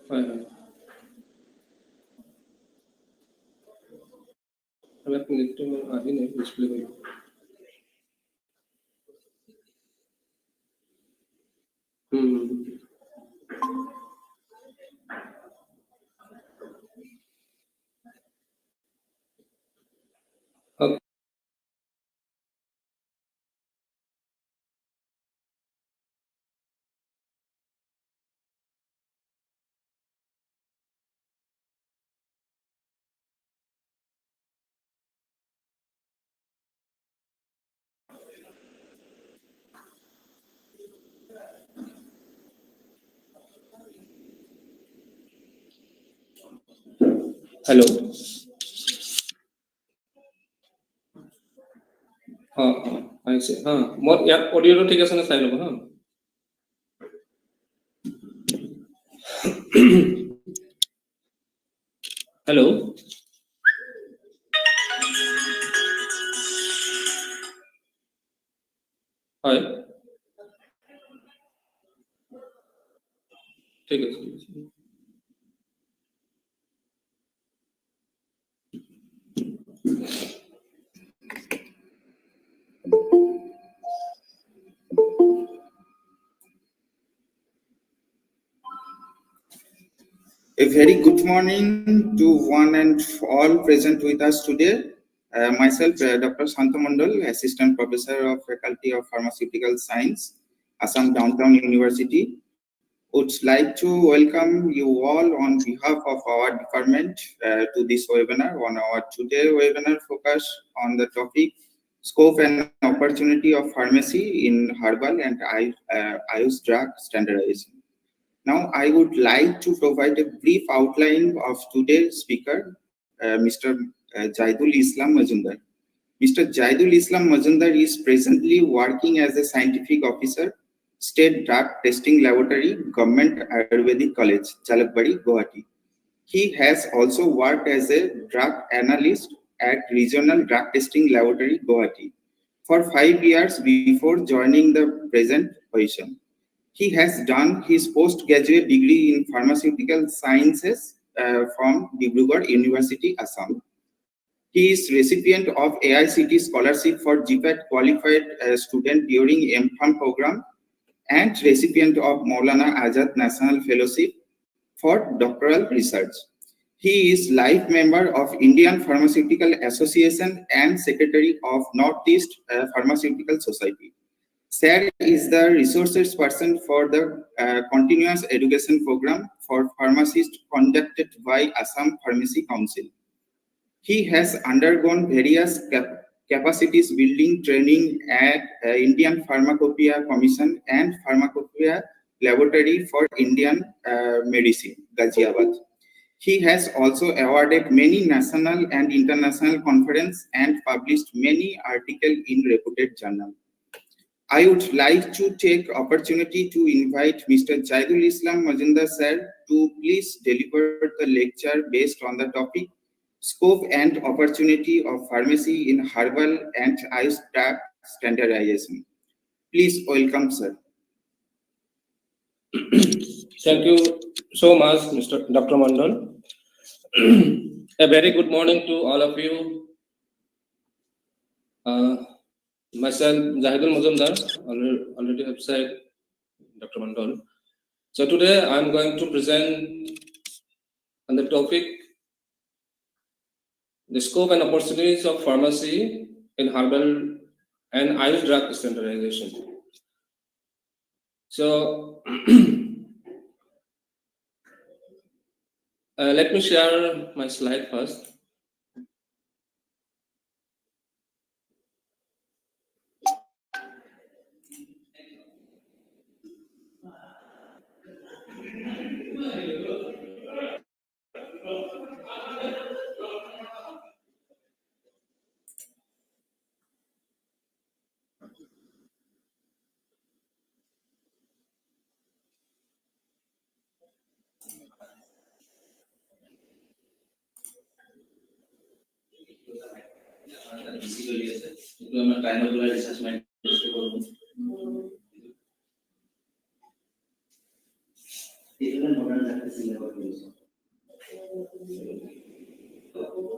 হয় হয় এক মিনিট আহি নাই ডিসপ্লে কৰিব Okay. Hello. আহিছে মই ইয়াত অডিঅ'টো ঠিক আছে নে চাই ল'ব হেল্ল' হয় ঠিক আছে A very good morning to one and all present with us today. Myself, Dr. Shanta Mandal, Assistant Professor of Faculty of Pharmaceutical Science, Assam Downtown University, would like to welcome you all on behalf of our department to this webinar. On our today webinar focus on the topic scope and opportunity of pharmacy in herbal and AYUSH drug standardization. Now, I would like to provide a brief outline of today's speaker, Mr. Jaidul Islam Majumdar. Mr. Jaidul Islam Majumdar is presently working as a scientific officer, State Drug Testing Laboratory, Government Ayurvedic College, Jalakbari, Guwahati. He has also worked as a drug analyst at Regional Drug Testing Laboratory, Guwahati, for 5 years before joining the present position. He has done his postgraduate degree in Pharmaceutical Sciences from Dibrugarh University, Assam. He is recipient of AICT scholarship for GPAT qualified student during MPharm program and recipient of Maulana Azad National Fellowship for doctoral research. He is life member of Indian Pharmaceutical Association and secretary of Northeast Pharmaceutical Society. Sir is the resources person for the continuous education program for pharmacists conducted by Assam Pharmacy Council. He has undergone various capacities building training at Indian Pharmacopoeia Commission and Pharmacopoeia Laboratory for Indian Medicine, Ghaziabad. He has also awarded many national and international conferences and published many articles in reputed journals. I would like to take opportunity to invite Mr. Jaidul Islam Majumdar sir to please deliver the lecture based on the topic Scope and Opportunity of Pharmacy in Herbal and AYUSH Drug Standardization. Please welcome, sir. Thank you so much, Mr. Dr. Mandal. A very good morning to all of you. Myself, Zahidul Majumdar, already have said Dr. Mandal. So today I'm going to present on the topic the scope and opportunities of pharmacy in herbal and AYUSH drug standardization. So let me share my slide first.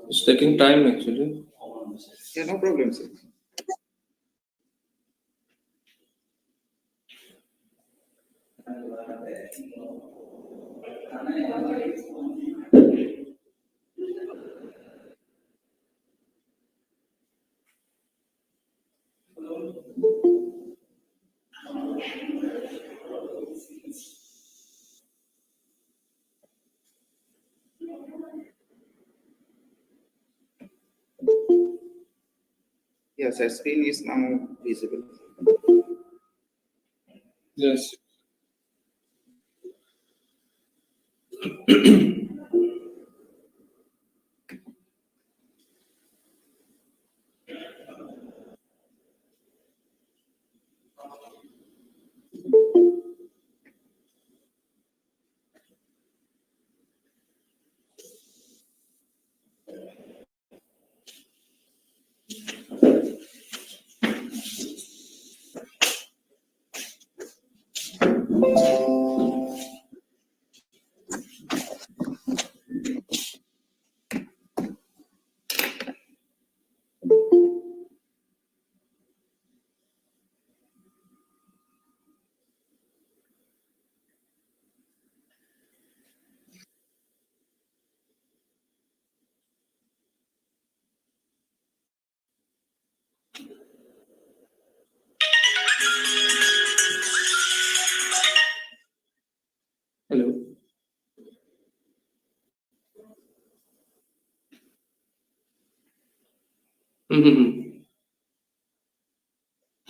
It's taking time actually. Yeah, no problem, sir. Yes, our screen is now visible. Yes. Hello.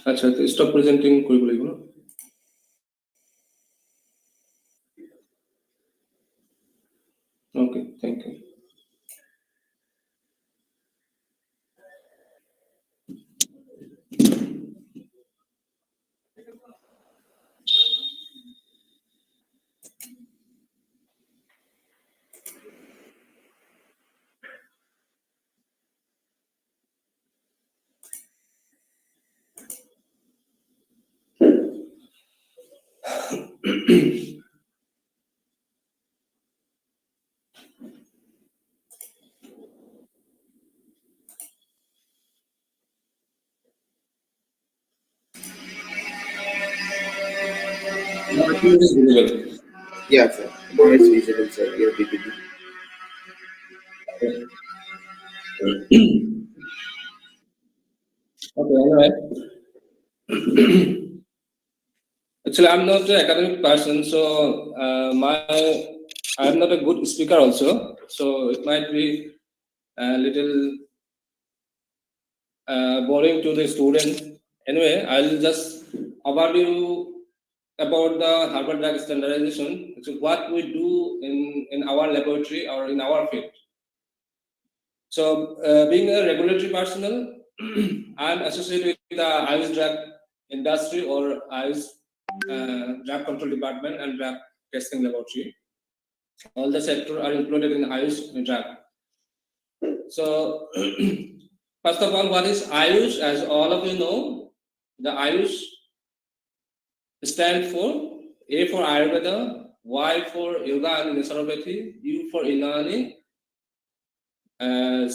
আচ্ছা তো stop presenting কৰিব লাগিব ন okay thank you Yeah, sir. Now it's visible, sir. Your PPT. Okay, all right. Actually, I'm not an academic person, so I'm not a good speaker also. So it might be a little boring to the students. Anyway, I'll just overview about the herbal drug standardization. So what we do in our laboratory or in our field. So being a regulatory personnel, I'm associated with the AYUSH drug industry or AYUSH drug control department and drug testing laboratory. All the sectors are included in AYUSH drug. So first of all, what is AYUSH? As all of you know, the AYUSH stand for A for Ayurveda, Y for Yoga and Naturopathy, U for Unani,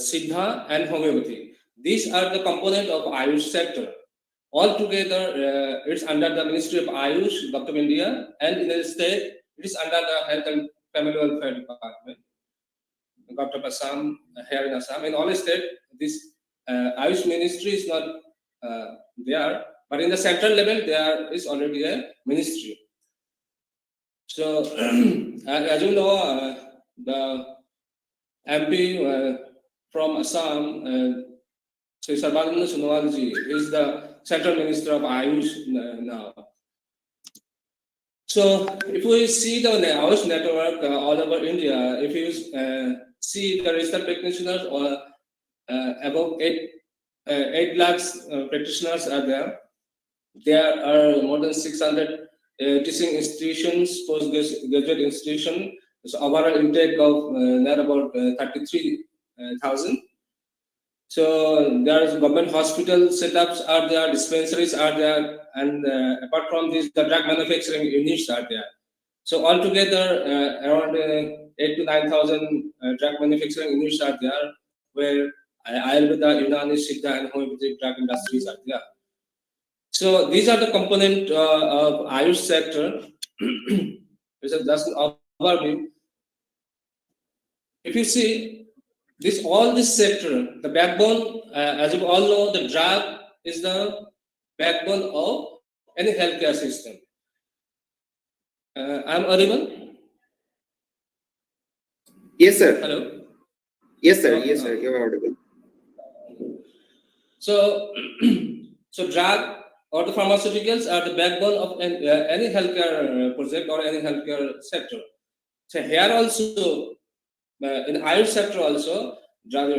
Siddha and Homeopathy. These are the components of AYUSH sector. Altogether, it's under the Ministry of AYUSH, Government of India, and in the state, it is under the Health and Family Welfare Department, Government of Assam, here in Assam. In all states, this AYUSH ministry is not there, but in the central level, there is already a ministry. So, as you know, the MP from Assam, Sri Sarbananda Sonowalji, is the Central Minister of AYUSH now. So, if we see the AYUSH network all over India, if you see the registered practitioners or above 8 lakhs practitioners are there. There are more than 600 teaching institutions, postgraduate institutions. So overall intake of net about 33,000. So there is government hospital setups are there, dispensaries are there, and apart from this, the drug manufacturing units are there. So altogether, around 8 to 9,000 drug manufacturing units are there, where Ayurveda, Unani, Siddha, and homeopathic drug industries are there. So these are the component of Ayush sector. Which is just an overview. If you see all this sector, the backbone, as you all know, the drug is the backbone of any healthcare system. I'm audible? Yes, sir. Hello? Yes, sir. Yes, sir. You're audible. So, so drug or the pharmaceuticals are the backbone of any healthcare project or any healthcare sector. So here also, in Ayurvedic sector also, drug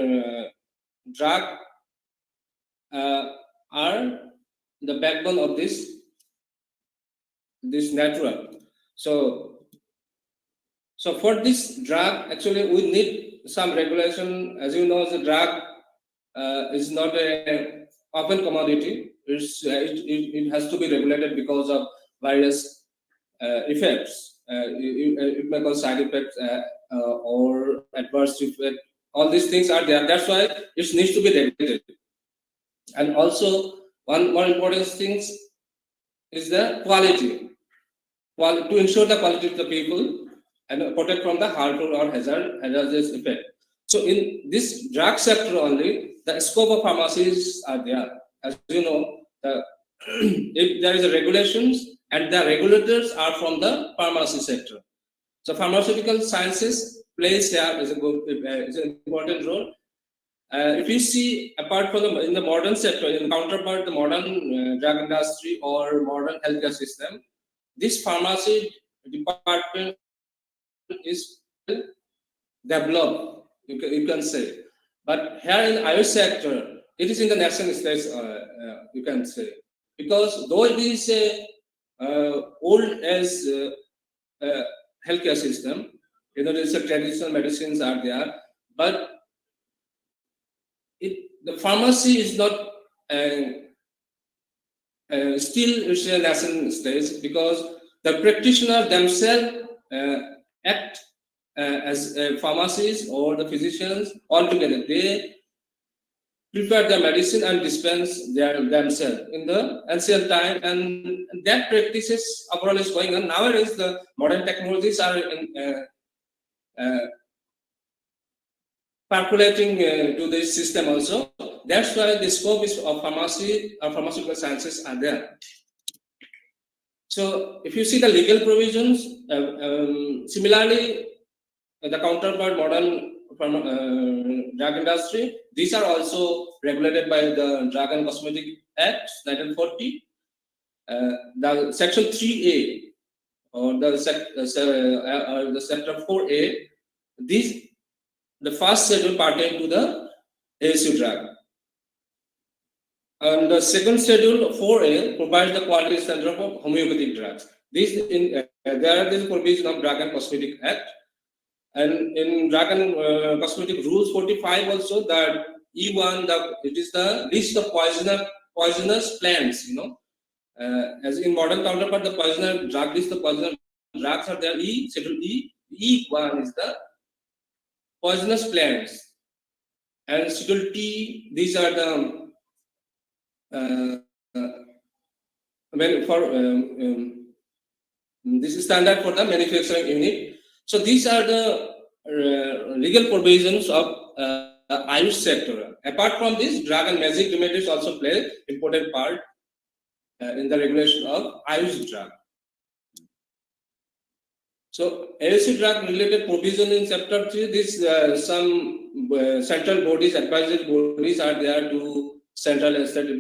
are the backbone of this network. So for this drug, actually, we need some regulation. As you know, the drug is not a open commodity. It has to be regulated because of various effects. It may cause side effects or adverse effect. All these things are there. That's why it needs to be regulated. And also, one more important thing is the quality. To ensure the quality of the people and protect from the harmful or hazardous effect. So in this drug sector only, the scope of pharmacies are there. As you know, if there is a regulations and the regulators are from the pharmacy sector. So pharmaceutical sciences plays here is an important role. If you see, apart from in the modern sector, in counterpart the modern drug industry or modern healthcare system, this pharmacy department is developed, you can say. But here in Ayush sector, it is in the nascent stage, you can say. Because though it is old as healthcare system, there's a traditional medicines are there, but the pharmacy is not still it's a nascent stage, because the practitioners themselves act as pharmacists or the physicians altogether. They prepare the medicine and dispense themselves in the ancient time, and that practices overall is going on. Nowadays, the modern technologies are percolating to this system also. That's why the scope is of pharmacy or pharmaceutical sciences are there. So if you see the legal provisions, similarly, the counterpart modern drug industry, these are also regulated by the Drug and Cosmetic Act 1940. The Section 3A or the Sector 4A, the first schedule pertain to the ASU drug. And the second schedule 4A provides the quality standard of homeopathic drugs. There are this provision of Drug and Cosmetic Act, and in Drug and Cosmetic Rules 45 also, that E1, it is the list of poisonous plants. As in modern counterpart, the poisonous drug list, the poisonous drugs are there. Schedule E. E1 is the poisonous plants, and schedule T, these are the this is standard for the manufacturing unit. So these are the legal provisions of Ayush sector. Apart from this, drug and magic remedies also play important part in the regulation of Ayush drug. So ASU drug related provision in chapter 3, this some central bodies, advisory bodies are there to central and state,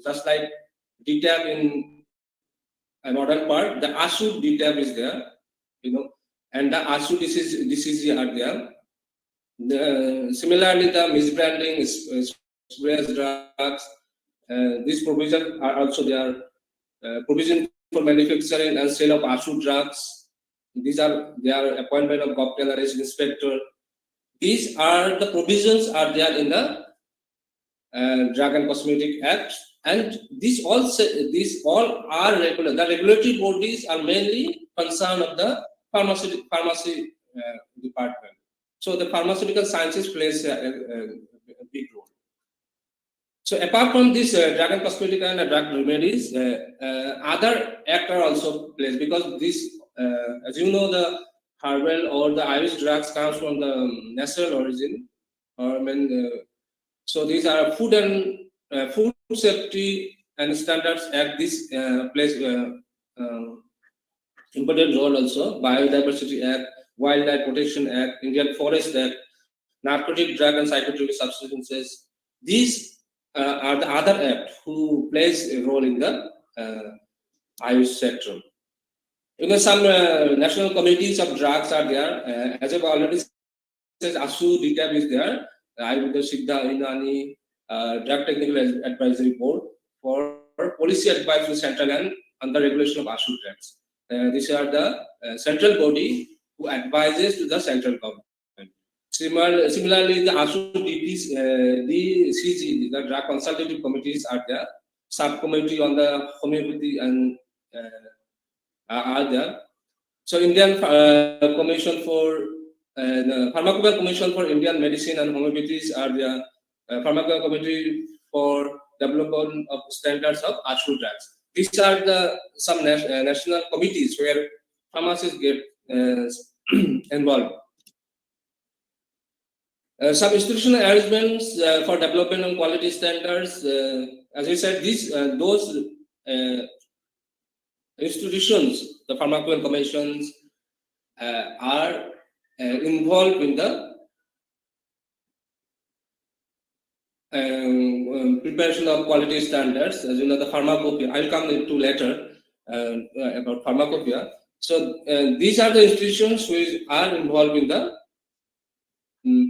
just like DTAB in a modern part, the ASU DTAB is there, and the ASU DCG are there. Similarly, the misbranding, sprays drugs, these provisions are also there. Provision for manufacturing and sale of ASU drugs. They are appointment of cocktail inspector. These are the provisions are there in the Drug and Cosmetic Act, and these all are regular. The regulatory bodies are mainly concerned of the pharmacy department. So the pharmaceutical sciences plays a big role. So apart from this drug and cosmetic and drug remedies, other actor also plays, because this, as you know, the herbal or the Irish drugs comes from the natural origin, or so these are food and food safety and standards act. This plays important role also. Biodiversity Act, Wildlife Protection Act, Indian Forest Act, Narcotic Drug and Psychotropic Substances. These are the other act who plays a role in the AYUSH sector. Some national committees of drugs are there. As I've already said, ASU DTAB is there. Ayurvedic Siddha, Inani, Drug Technical Advisory Board for policy advice to central and under regulation of ASU drugs. These are the central body who advises to the central government. Similarly, the ASU DPs, the CG, the drug consultative committees are there. Subcommittee on the homeopathy and are there. So Indian Commission for the Pharmacopoeia Commission for Indian Medicine and Homeopathies are the Pharmacopoeia Committee for Development of Standards of ASU drugs. These are the some national committees where pharmacists get involved. Some institutional arrangements for development and quality standards. As I said, those institutions, the Pharmacopoeia commissions, are involved in the preparation of quality standards. As you know, the Pharmacopoeia, I'll come into later about Pharmacopoeia. So these are the institutions which are involved in the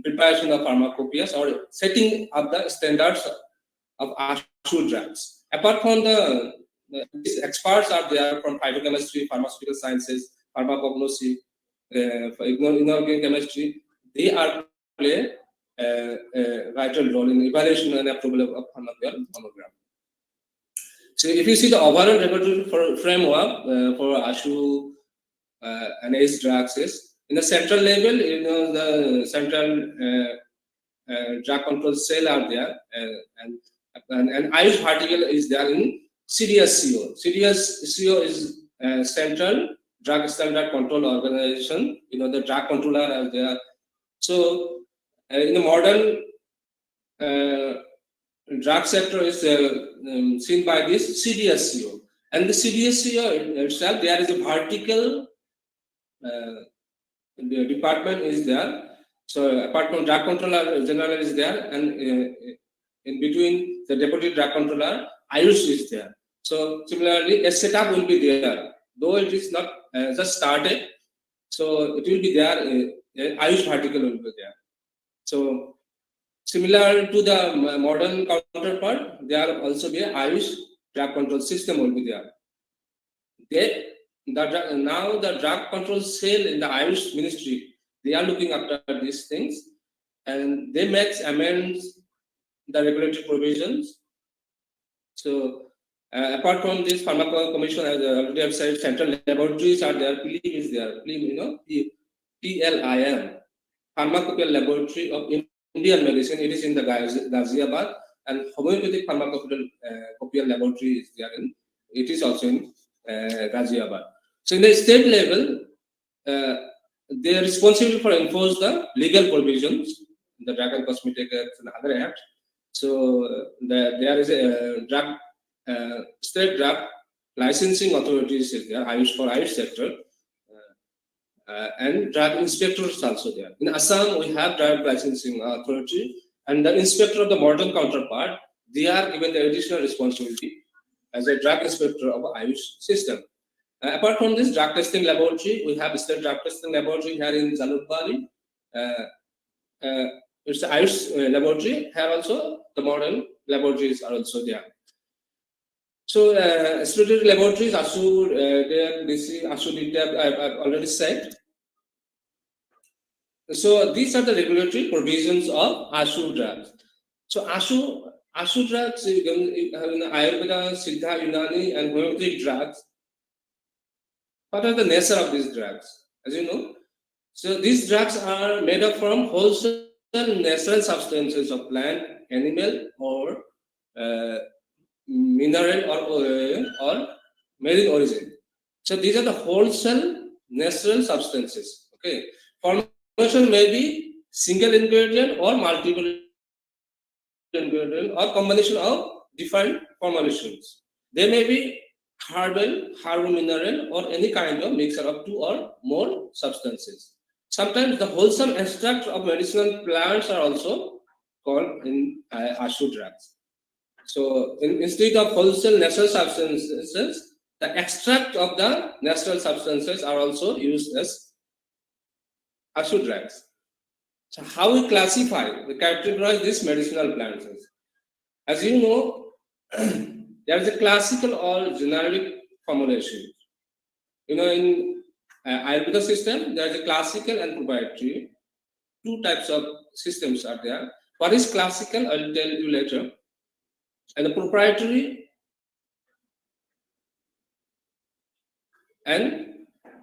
preparation of pharmacopoeias or setting up the standards of ASU drugs. Apart from these experts are there from phytochemistry, pharmaceutical sciences, pharmacognostic, inorganic chemistry. They are play a vital role in evaluation and approval of pharmacopoeia monogram. So if you see the overall regulatory framework for ASU and ACE drugs is in the central level, the central drug control cell are there, and AYUSH vertical is there in CDSCO. CDSCO is Central Drug Standard Control Organization. The drug controller are there. So in the modern drug sector is seen by this CDSCO, and the CDSCO itself, there is a vertical the department is there. So apart from drug controller general is there, and in between the deputy drug controller, AYUSH is there. So similarly, a setup will be there, though it is not just started. So it will be there. AYUSH vertical will be there. So similar to the modern counterpart, there also be a AYUSH drug control system will be there. Now the drug control cell in the AYUSH ministry, they are looking after these things, and they make amends the regulatory provisions. So apart from this, Pharmacopoeia Commission, as I already have said, central laboratories are there. PLIM is there. PLIM, PLIM, Pharmacopoeia Laboratory of Indian Medicine. It is in the Ghaziabad, and Homeopathic Pharmacopoeia Laboratory is there. It is also in Ghaziabad. So in the state level, they are responsible for enforce the legal provisions, the Drug and Cosmetic Acts and other acts. So there is a state drug licensing authorities is there, AYUSH for AYUSH sector, and drug inspectors also there. In Assam, we have drug licensing authority, and the inspector of the modern counterpart, they are given the additional responsibility as a drug inspector of AYUSH system. Apart from this drug testing laboratory, we have a state drug testing laboratory here in Jalukbari. It's the AYUSH laboratory. Here also the modern laboratories are also there. So statutory laboratories, ASU, DC, ASU DTAB, I've already said. So these are the regulatory provisions of ASU drugs. So ASU drugs, Ayurveda, Siddha, Unani, and homeopathic drugs. What are the nature of these drugs? As you know, So these drugs are made up from wholesale natural substances of plant, animal, or mineral or marine origin. So these are the wholesale natural substances. Okay, formulation may be single ingredient or multiple ingredient or combination of different formulations. They may be herbal, mineral, or any kind of mixture of two or more substances. Sometimes the wholesome extracts of medicinal plants are also called in AYUSH drugs. So instead of wholesale natural substances, the extract of the natural substances are also used as AYUSH drugs. So how we classify, we categorize these medicinal plants? As you know, there is a classical or generic formulation. You know, in Ayurveda system, there is a classical and proprietary. Two types of systems are there. What is classical? I'll tell you later. And the proprietary, and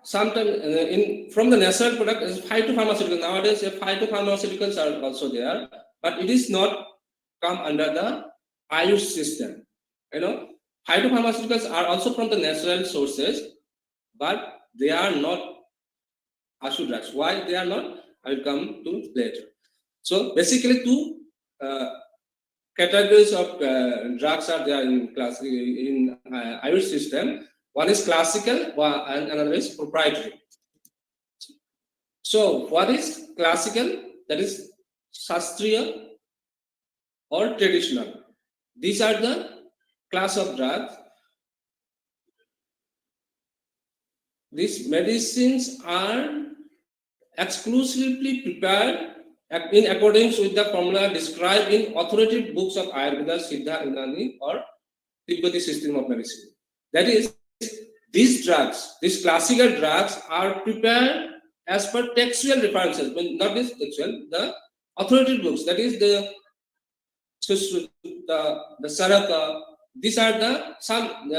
sometimes from the natural product is phytopharmaceutical. Nowadays, phytopharmaceuticals are also there, but it is not come under the AYUSH system. You know, phytopharmaceuticals are also from the natural sources, but they are not AYUSH drugs. Why they are not? I will come to later. So basically, two categories of drugs are there in AYUSH system. One is classical, and another is proprietary. So what is classical? That is Shastriya or traditional. These are the class of drugs. These medicines are exclusively prepared in accordance with the formula described in authoritative books of Ayurveda, Siddha, Unani, or Tibetan system of medicine. That is, these drugs, these classical drugs, are prepared as per textual references, but not this textual, the authoritative books. That is the Saraka. These are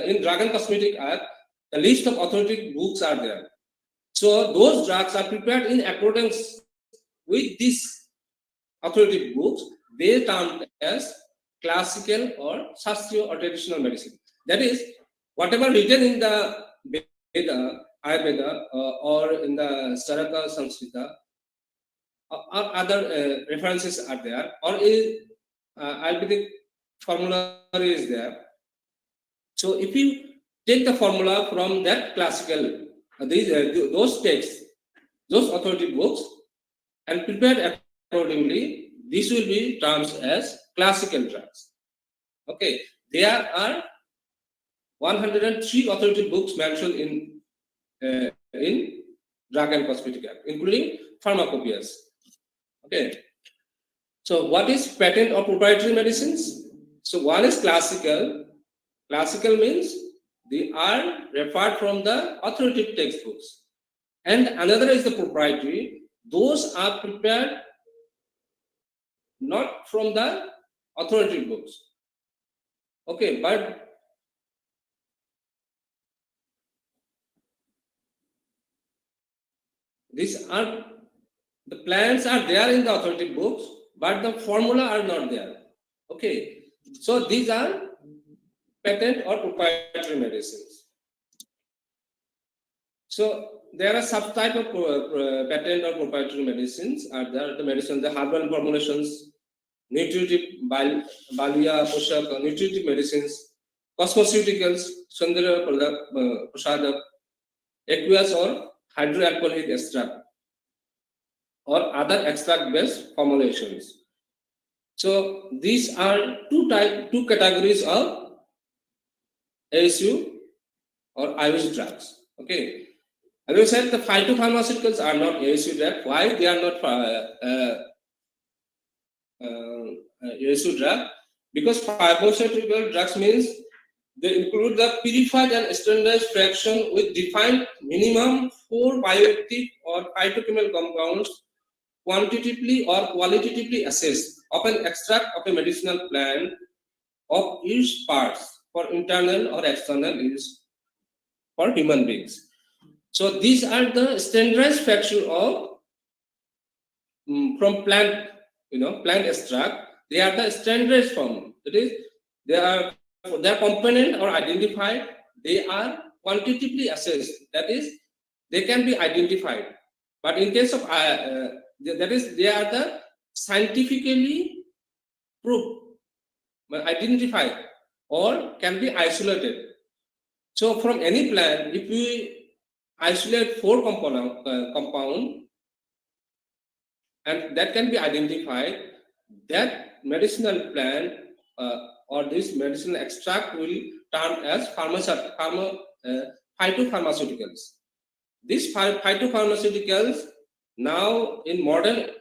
in Dragon Cosmetic Act, the list of authoritative books are there. So those drugs are prepared in accordance with these authoritative books. They are termed as classical or Shastriya or traditional medicine. That is, whatever written in the Veda, Ayurveda, or in the Saraka, Samskrita, or other references are there, or Ayurvedic formulary is there. So if you take the formula from that classical, those texts, those authoritative books, and prepare accordingly, this will be termed as classical drugs. Okay, there are 103 authoritative books mentioned in Drug and Cosmetic Act, including Pharmacopoeias. Okay, so what is patent or proprietary medicines? So one is classical. Classical means they are referred from the authoritative textbooks, and another is the proprietary. Those are prepared not from the authoritative books. Okay, but the plants are there in the authoritative books, but the formula are not there. Okay, so these are patent or proprietary medicines. So there are subtype of patent or proprietary medicines. Are there the medicine, the herbal formulations, nutritive balia, poshak, nutritive medicines, cosmeceuticals, Sundara Prasadam, aqueous or hydroalcoholic extract, or other extract-based formulations. So these are two categories of ASU or AYUSH drugs. Okay, as I said, the phytopharmaceuticals are not ASU drugs. Why they are not ASU drug? Because pharmaceutical drugs means they include the purified and standardized fraction with defined minimum 4 bioactive or phytochemical compounds quantitatively or qualitatively assessed of an extract of a medicinal plant of each parts for internal or external use for human beings. So these are the standardized fraction of from plant, plant extract, they are the standardized form. That is, their component are identified. They are quantitatively assessed. That is, they can be identified. But in case of that is, they are the scientifically proved, identified, or can be isolated. So from any plant, if we isolate 4 compound, and that can be identified, that medicinal plant or this medicinal extract will termed as phytopharmaceuticals. These phytopharmaceuticals now in modern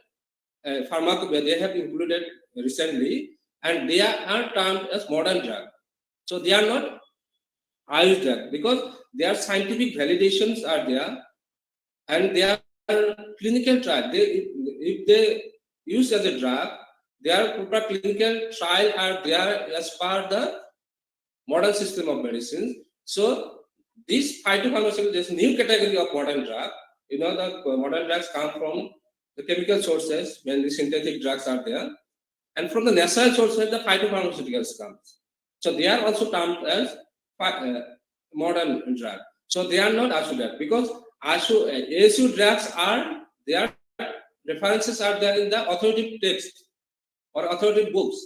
pharmacopoeia they have included recently, and they are termed as modern drug. So they are not AYUSH drug because their scientific validations are there, and they are clinical trial. If they use as a drug, their proper clinical trial are there as per the modern system of medicine. So this phytopharmaceutical is new category of modern drug. The modern drugs come from the chemical sources, mainly synthetic drugs are there, and from the natural sources the phytopharmaceuticals comes. So they are also termed as modern drug. So they are not AYUSH drug because AYUSH drugs are their references are there in the authoritative text or authoritative books.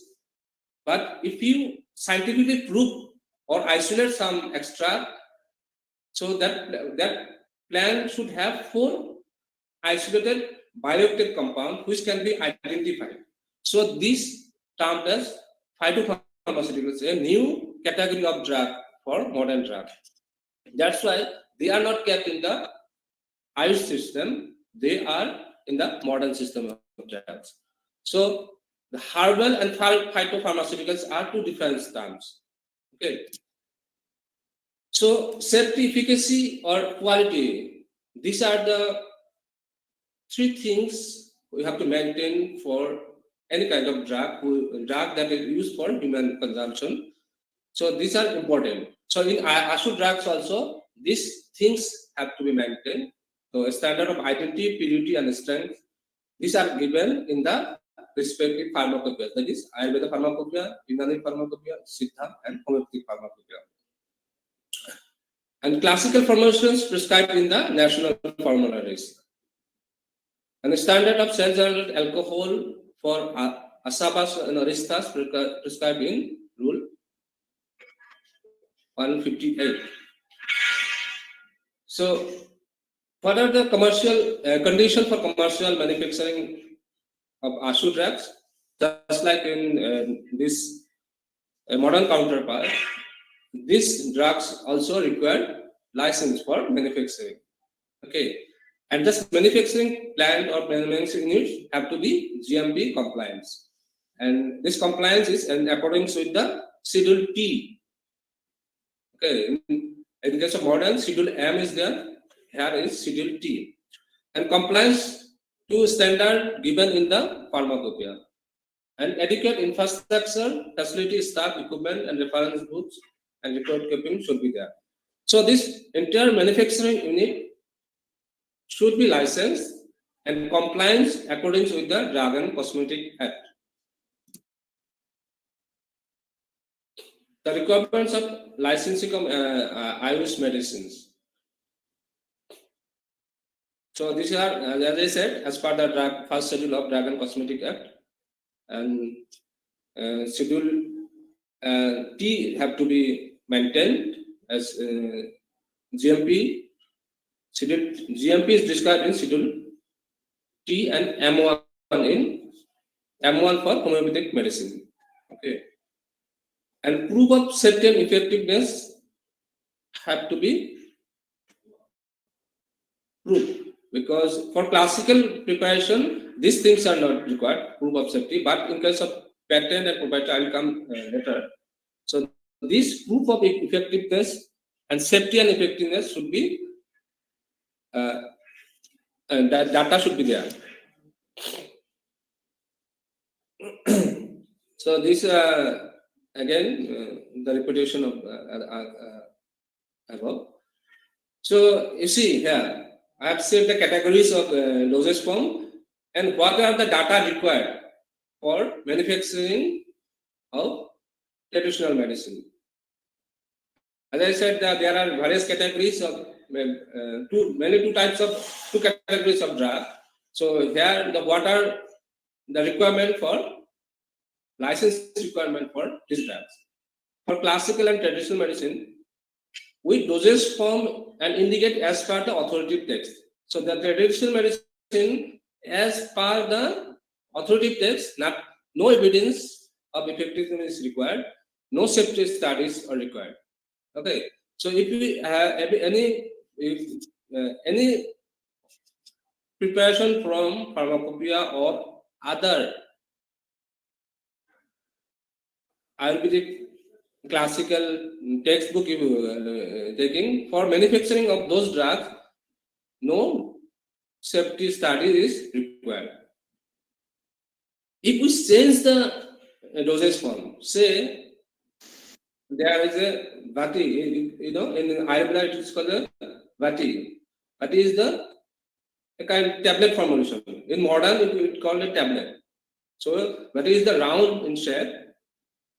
But if you scientifically prove or isolate some extract, so that plant should have 4 isolated bioactive compounds which can be identified. So this termed as phytopharmaceuticals, a new category of drug for modern drug. That's why they are not kept in the AYUSH system, they are in the modern system of drugs. So the herbal and phytopharmaceuticals are 2 different terms. Okay. So safety, efficacy, or quality, these are the 3 things we have to maintain for any kind of drug that is used for human consumption. So these are important. So in AYUSH drugs also, these things have to be maintained. So a standard of identity, purity, and strength, these are given in the respective pharmacopoeia. That is Ayurvedic Pharmacopoeia, Botanical Pharmacopoeia, Siddha, and Homeopathic Pharmacopoeia. And classical formulations prescribed in the national formularies. And the standard of self-generated alcohol for asabas and aristas prescribed in Rule 158. So, what are the commercial conditions for commercial manufacturing of AYUSH drugs? Just like in this modern counterpart, these drugs also require license for manufacturing. Okay, and this manufacturing plant or manufacturing units have to be GMP compliance, and this compliance is in accordance with the Schedule T. Okay, in case of modern, Schedule M is there. Here is Schedule T, and compliance to standard given in the pharmacopoeia, and adequate infrastructure, facility, staff, equipment, and reference books and record keeping should be there. So this entire manufacturing unit should be licensed and compliance according with the Drug and Cosmetic Act. The requirements of licensing of AYUSH medicines. So these are, as I said, as per the first schedule of Drug and Cosmetic Act, and Schedule T have to be maintained as GMP. GMP is described in Schedule T, and M1 in M1 for homeopathic medicine. Okay, and proof of safety and effectiveness have to be proved. Because for classical preparation, these things are not required, proof of safety, but in case of patent and proprietary, I will come later. So this proof of effectiveness and safety and effectiveness should be, and that data should be there. So this again the repetition of above. So you see here, I have said the categories of dosage form. and what are the data required for manufacturing of traditional medicine. As I said, that there are various categories of two categories of drug. So here, what are the requirement for license requirement for these drugs? For classical and traditional medicine, we dosage form and indicate as per the authoritative text. So the traditional medicine, as per the authoritative text, no evidence of effectiveness is required, no safety studies are required. Okay, so if we have any preparation from Pharmacopoeia or other Ayurvedic classical textbook taking for manufacturing of those drugs, no safety study is required. If we change the dosage form, say there is a vati, in Ayurveda it is called a vati. Vati is a kind of tablet formulation. In modern it called a tablet. So vati is the round in shape,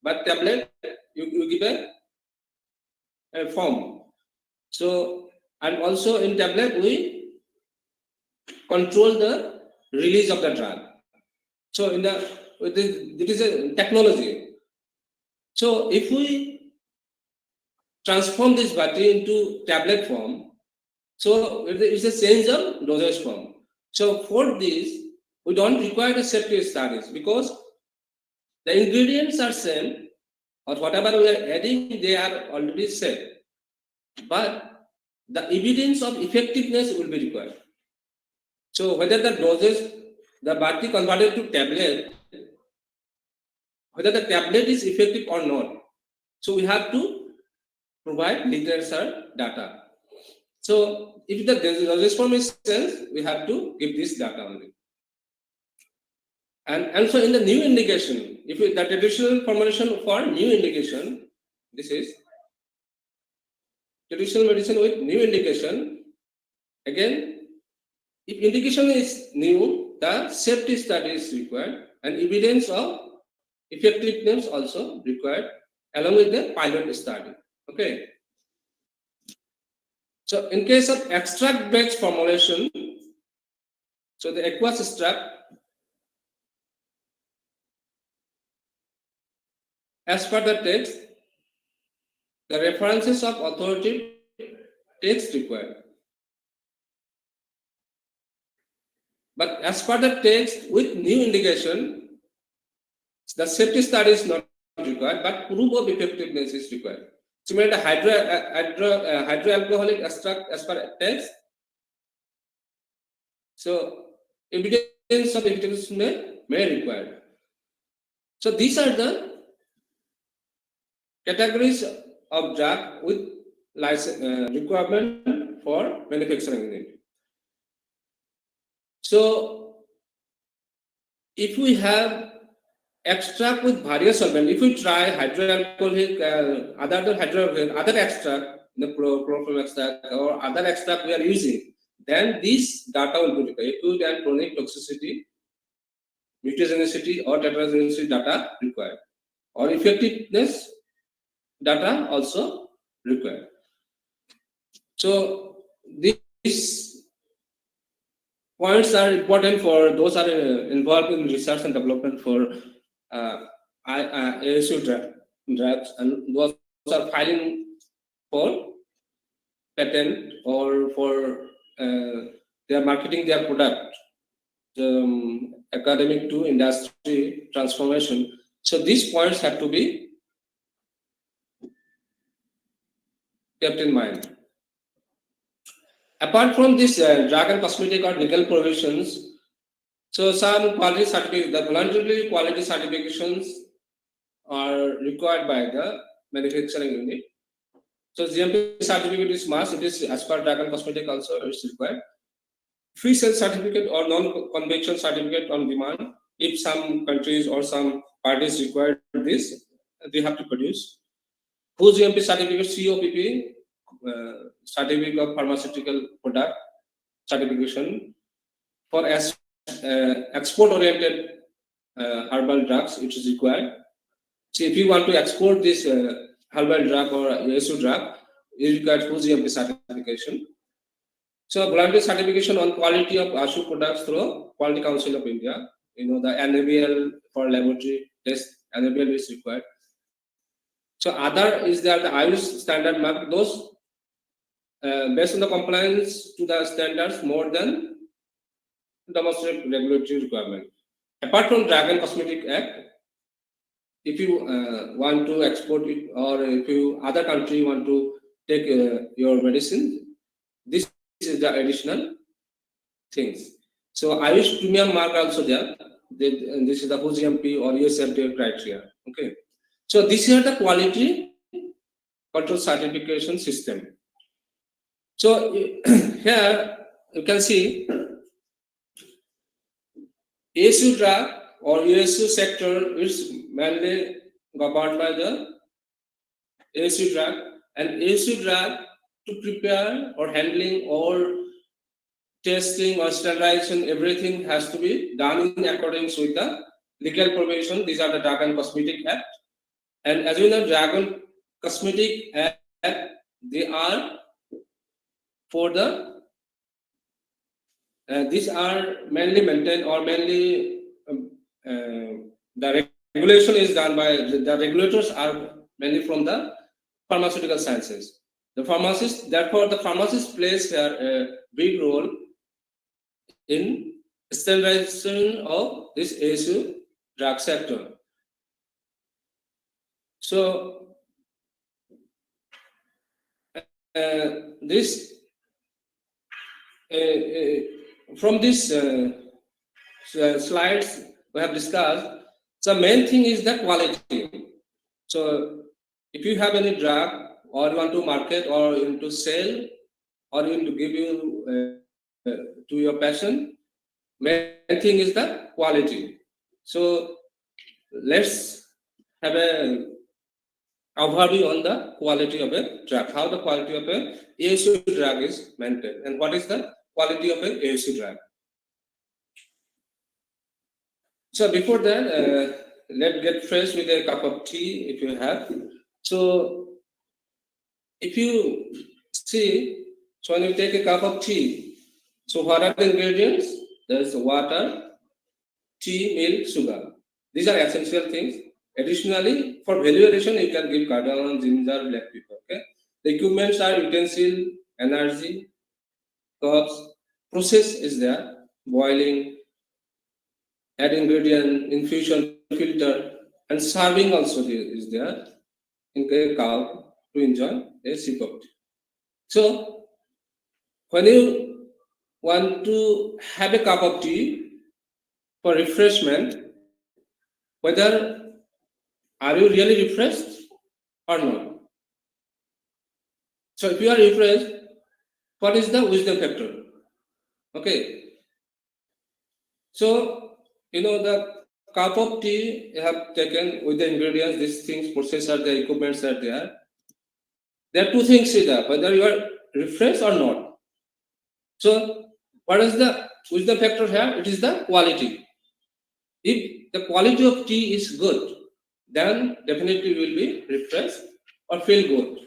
but tablet you give a form. So and also in tablet we control the release of the drug. So it is a technology. So if we transform this vati into tablet form, so it is a change of dosage form. So for this, we don't require the safety studies because the ingredients are same, or whatever we are adding, they are already safe. But the evidence of effectiveness will be required. So whether the dosage, the vati converted to tablet, whether the tablet is effective or not. So we have to provide literature data. So if the dosage form is sense, we have to give this data only. And also in the new indication, if the traditional formulation for new indication, this is traditional medicine with new indication. Again, if indication is new, the safety study is required and evidence of effectiveness also required along with the pilot study. Okay. So in case of extract-based formulation, so the aqueous extract, as per the text, the references of authoritative text required. But as per the text with new indication, the safety study is not required, but proof of effectiveness is required. Similarly, hydroalcoholic extract as per text. So evidence of effectiveness may required. So these are the categories of drug with license requirement for manufacturing unit. So if we have extract with various solvent, if we try hydroalcoholic, other extract, the chloroform extract or other extract we are using, then this data will be required. Acute and chronic toxicity, mutagenicity or tetragenicity data required, or effectiveness data also required. So these points are important for those are involved in research and development for ASU drugs, and those are filing for patent or for they are marketing their product, academic to industry transformation. So these points have to be kept in mind. Apart from this drug and cosmetic or legal provisions, so some quality certificates, the voluntary quality certifications are required by the manufacturing unit. So GMP certificate is must. It is as per drug and cosmetic also is required. Free sale certificate or non-conviction certificate on demand. If some countries or some parties require this, they have to produce. Full GMP certificate, COPP, certificate of pharmaceutical product certification for as export-oriented herbal drugs, which is required. So if you want to export this herbal drug or ASU drug, you require full GMP certification. So voluntary certification on quality of ASU products through Quality Council of India. The NABL for laboratory test, NABL is required. So other is there the AYUSH standard mark, those based on the compliance to the standards more than domestic regulatory requirement. Apart from Drug and Cosmetic Act, if you want to export it, or if you other country want to take your medicine, this is the additional things. So AYUSH premium mark also there. This is the GMP or USFDA criteria. Okay. So this is the quality control certification system. So here you can see ASU drug or ASU sector is mainly governed by the ASU drug, and ASU drug to prepare or handling or testing or sterilization, everything has to be done in accordance with the legal provision. These are the Drug and Cosmetic Act. And as you know, Drug and Cosmetic Act, they are for the these are mainly maintained or mainly the regulation is done by the regulators are mainly from the Pharmaceutical Sciences. The pharmacist, therefore, the pharmacist plays a big role in standardization of this ASU drug sector. So this from this slides we have discussed, the main thing is the quality. So if you have any drug or you want to market or you want to sell or you want to give you to your patient, main thing is the quality. So let's have a overview on the quality of a drug, how the quality of a ASU drug is maintained, and what is the quality of a ASU drug. So before that, let's get fresh with a cup of tea if you have. So if you see, so when you take a cup of tea, so what are the ingredients? There's water, tea, milk, sugar. These are essential things. Additionally, for value addition, you can give cardamom, ginger, black pepper. Okay. The equipments are utensil, energy, cups, process is there, boiling, add ingredient, infusion, filter, and serving also is there in a cup to enjoy a sip of tea. So when you want to have a cup of tea for refreshment, whether are you really refreshed or not? So if you are refreshed, what is the wisdom factor? Okay. So, the cup of tea you have taken with the ingredients, these things, processor, the equipments are there. There are two things here, whether you are refreshed or not. So, what is the wisdom factor here? It is the quality. If the quality of tea is good, then definitely you will be refreshed or feel good.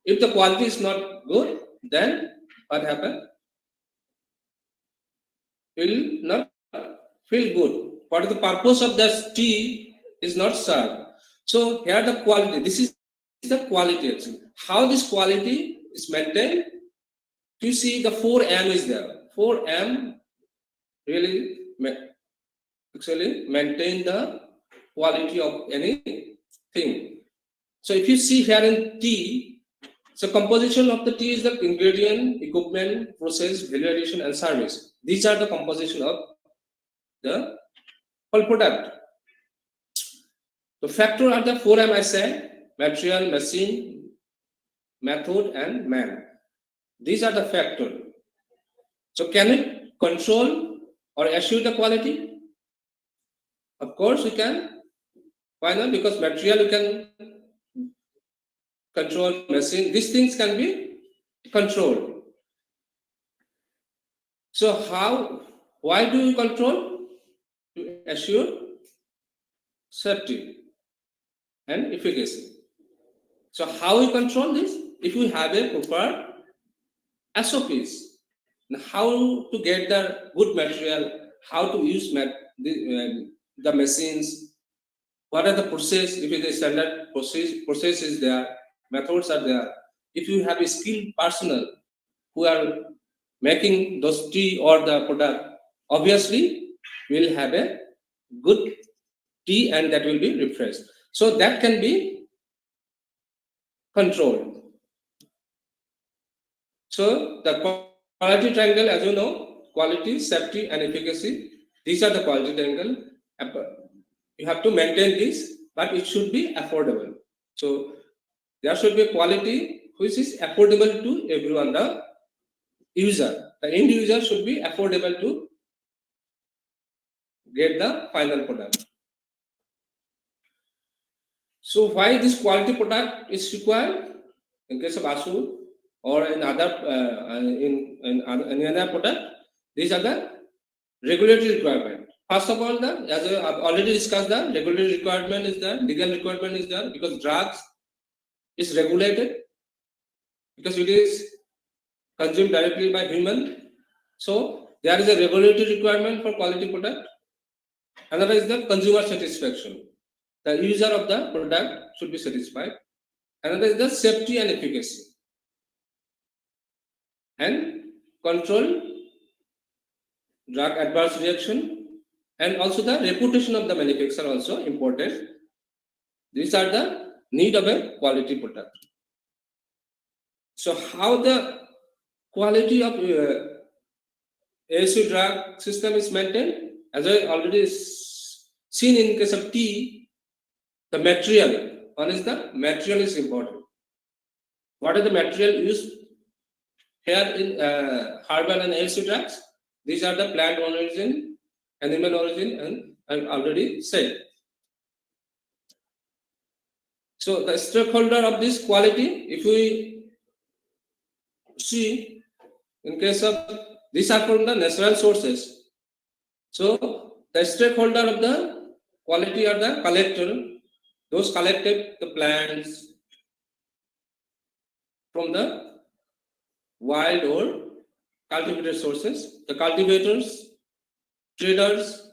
If the quality is not good, then what happens? You will not feel good. What is the purpose of this tea is not served. So here the quality, this is the quality actually. How this quality is maintained? You see the 4M is there. 4M really actually maintain the quality of anything. So if you see here in tea, so composition of the tea is the ingredient, equipment, process, value addition, and service. These are the composition of the whole product. The factor are the 4M I said: material, machine, method, and man. These are the factors. So can it control or assure the quality? Of course we can. Why not? Because material you can control, machine, these things can be controlled. So how Why do we control? To assure safety and efficacy. So how we control this? If we have a proper SOPs, how to get the good material, how to use the machines, what are the process, if it is standard process is there, methods are there. If you have a skilled personnel who are making those tea or the product, obviously we will have a good tea and that will be refreshed. So that can be controlled. So the quality triangle, as you know, quality, safety, and efficacy. These are the quality triangle. You have to maintain this, but it should be affordable. So there should be quality which is affordable to everyone, the user. The end user should be affordable to get the final product. So why this quality product is required in case of ASU or in other in any other product? These are the regulatory requirement. First of all, as I have already discussed, the regulatory requirement is there, legal requirement is there, because drugs is regulated, because it is consumed directly by human. So there is a regulatory requirement for quality product. Another is the consumer satisfaction. The user of the product should be satisfied. Another is the safety and efficacy. And control drug adverse reaction, and also the reputation of the manufacturer also important. These are the need of a quality product. So how the quality of ASU drug system is maintained? As I already seen in case of tea, the material. One is the material is important. What is the material used here in herbal and ASU drugs? These are the plant origin, animal origin, and I already said. So the stakeholder of this quality, if we see, in case of these are from the natural sources. So the stakeholder of the quality are the collector. Those collected the plants from the wild or cultivated sources. The cultivators, traders,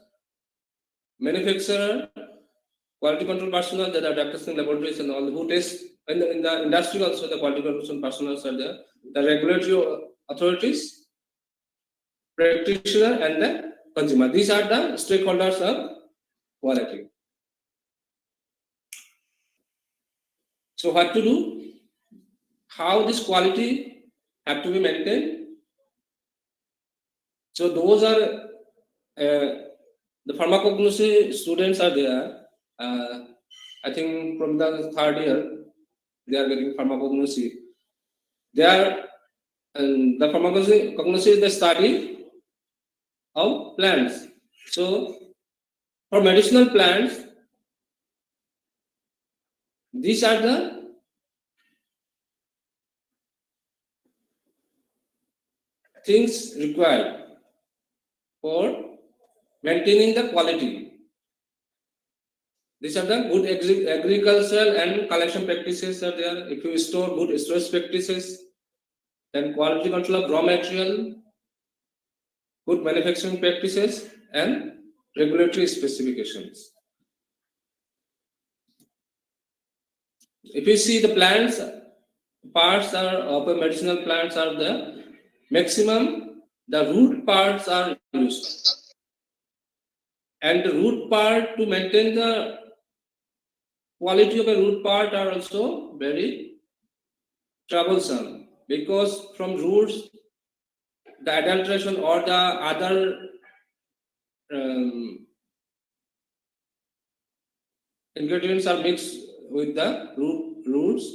manufacturer, quality control personnel, that are doctors in laboratories and all who test, and in the industry also the quality control personnel are there. The regulatory authorities, practitioner, and the consumer. These are the stakeholders of quality. So what to do? How this quality have to be maintained? So those are the pharmacognostic students are there. I think from the third year they are getting pharmacognosy. They are the pharmacognosy is the study of plants. So for medicinal plants, these are the things required for maintaining the quality. These are the good agricultural and collection practices are there. If you store good storage practices, then quality control of raw material, good manufacturing practices, and regulatory specifications. If you see the plants, parts are of a medicinal plants are the maximum, the root parts are used. And the root part, to maintain the quality of a root part are also very troublesome, because from roots the adulteration or the other ingredients are mixed with the roots,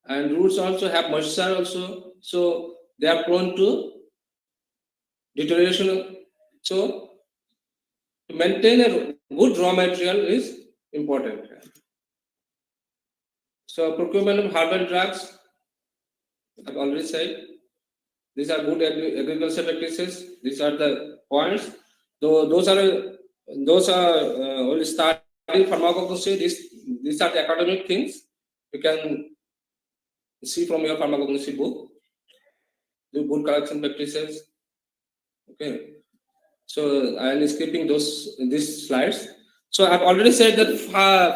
and roots also have moisture also, so they are prone to deterioration. So to maintain a good raw material is important. So procurement of herbal drugs, I've already said, these are good agricultural practices. These are the points. Those are only starting pharmacognosy. These are the academic things you can see from your pharmacognosy book. Do good collection practices. Okay. So I am skipping these slides. So I've already said that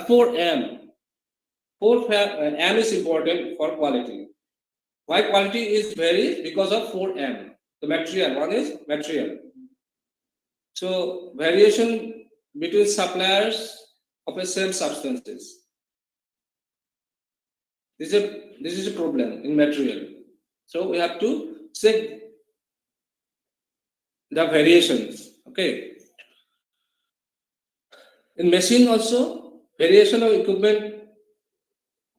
4M. 4M is important for quality. Why quality is varies? Because of 4M. The material, one is material. So variation between suppliers of the same substances. This is a problem in material. So we have to check the variations. Okay. In machine also, variation of equipment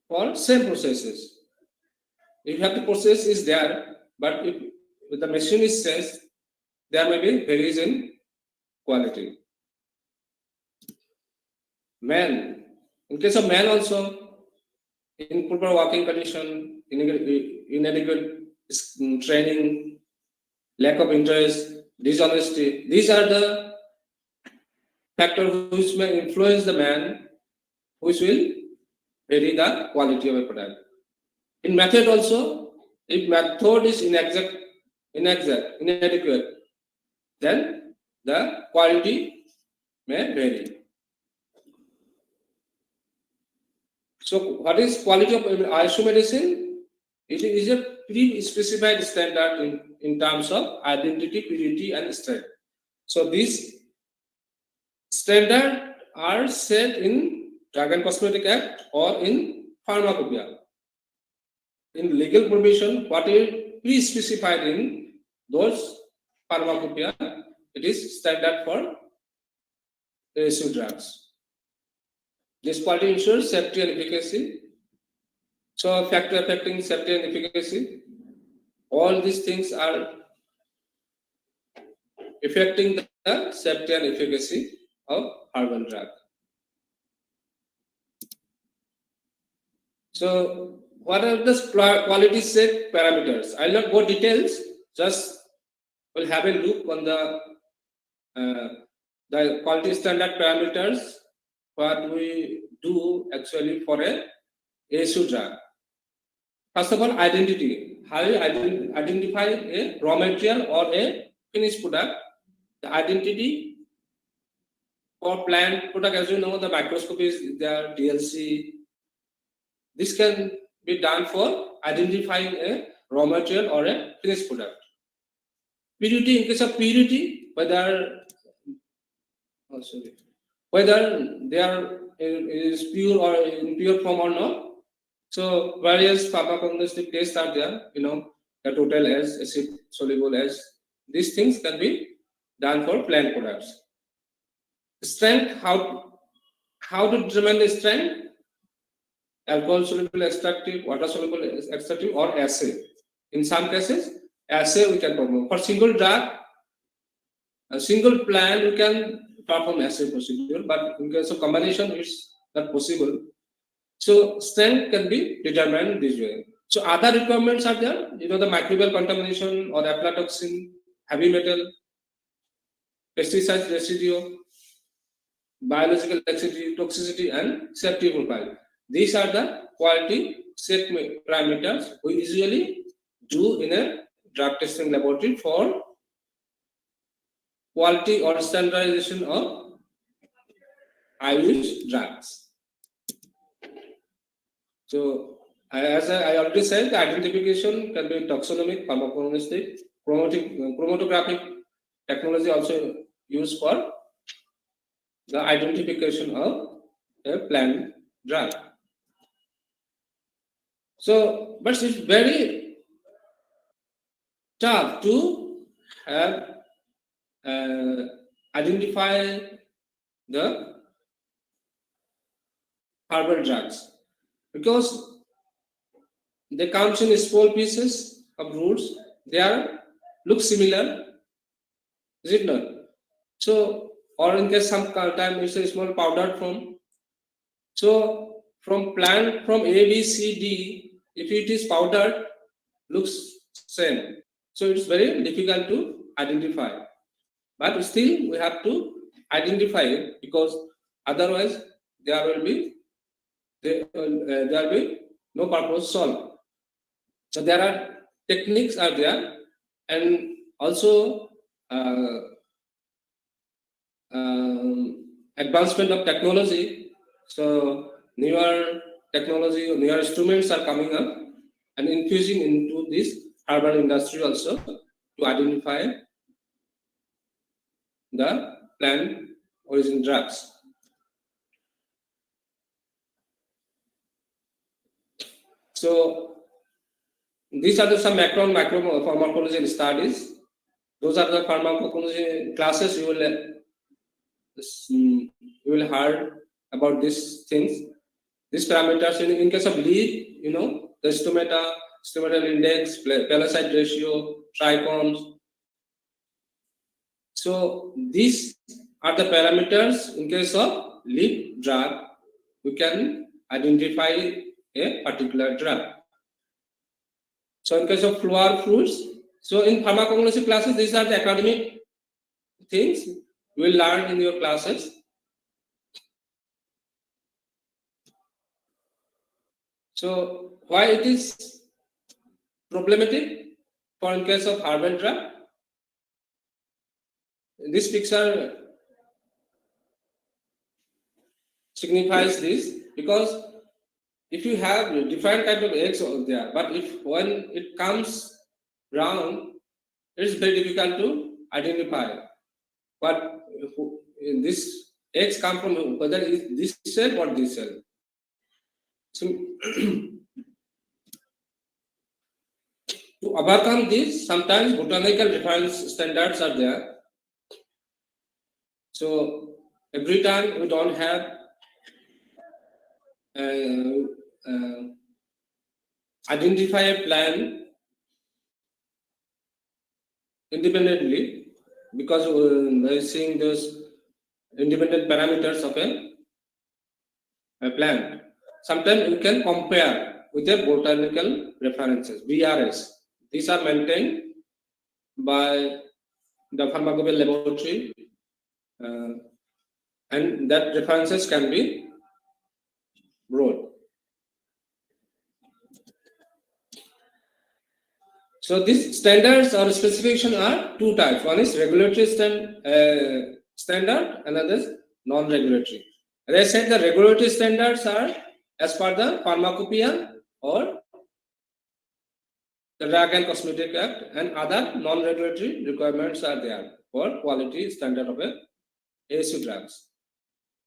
for same processes. If you have the process is there, but if the machine is changed, there may be variation in quality. Man, in case of man also, improper working condition, inadequate training, lack of interest, dishonesty, these are the factors which may influence the man, which will vary the quality of a product. In method also, if method is inadequate, then the quality may vary. So what is quality of AYUSH medicine? It is a pre-specified standard in terms of identity, purity, and strength. So these standards are set in Drug and Cosmetic Act or in Pharmacopoeia. In legal provision, what is pre-specified in those Pharmacopoeia, it is standard for AYUSH drugs. This quality ensures safety and efficacy. So factor affecting safety and efficacy, all these things are affecting the safety and efficacy of herbal drug. So what are the quality check parameters? I'll not go details, just we'll have a look on the quality standard parameters, what we do actually for a AYUSH drug. First of all, identity. How you identify a raw material or a finished product? The identity for plant product, as you know, the microscopy is there, DLC. This can be done for identifying a raw material or a finished product. Purity, in case of purity, whether they are is pure or in pure form or not. So various pharmacognostic tests are there, the total as acid soluble as these things can be done for plant products. Strength, how to determine the strength? Alcohol soluble extractive, water soluble extractive, or assay. In some cases, assay we can perform. For single drug, a single plant we can perform assay procedure, but in case of combination, it's not possible. So strength can be determined this way. So other requirements are there, the microbial contamination or aflatoxin, heavy metal, pesticide residue, biological toxicity, and safety profile. These are the quality check parameters we usually do in a drug testing laboratory for quality or standardization of AYUSH drugs. So, as I already said, the identification can be taxonomic, pharmacognostic, chromatographic technology also used for the identification of a plant drug. So, but it's very tough to have identify the herbal drugs because they come in small pieces of roots. They look similar, is it not? So, or in case some time it's a small powdered form. So, from plant from A, B, C, D, if it is powdered, looks same. So it's very difficult to identify. but still we have to identify it, because otherwise there will be no purpose solved. So there are techniques are there, and also advancement of technology. So newer technology, newer instruments are coming up and infusing into this herbal industry also to identify the plant origin drugs. So these are some macro and micro pharmacology studies. Those are the pharmacology classes you will heard about these things. These parameters in case of leaf, the stomatal index, pellicite ratio, trichomes. So these are the parameters in case of leaf drug. We can identify a particular drug. So in case of flower fruits, so in pharmacognostic classes, these are the academic things you will learn in your classes. So why it is problematic for in case of herbal drug? This picture signifies this, because if you have different type of eggs out there, but if when it comes round, it is very difficult to identify what this eggs come from, whether it is this cell or this cell. So to overcome this, sometimes botanical reference standards are there. So every time we don't have identify a plant independently, because by seeing those independent parameters of a plant. Sometimes you can compare with the botanical references, BRS. These are maintained by the Pharmacopoeia laboratory, and that references can be brought. So these standards or specification are two types. One is regulatory standard, another is non-regulatory. As I said, the regulatory standards are as per the Pharmacopoeia or the Drug and Cosmetic Act, and other non-regulatory requirements are there for quality standard of ASU drugs.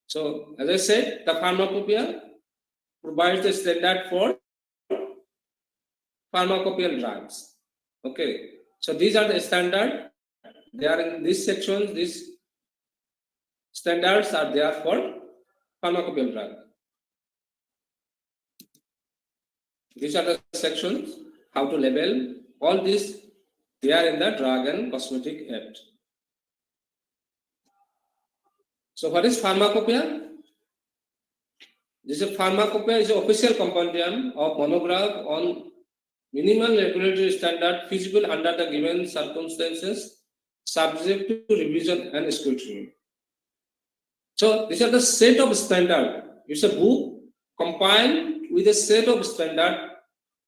So, as I said, the Pharmacopoeia provides the standard for pharmacopoeial drugs. Okay, so these are the standard. They are in this section. These standards are there for pharmacopoeial drug. These are the sections, how to label all these. They are in the Drug and Cosmetic Act. So what is Pharmacopoeia? This is Pharmacopoeia is an official compendium of monograph on minimal regulatory standard feasible under the given circumstances, subject to revision and scrutiny. So these are the set of standard. It's a book compiled with a set of standard,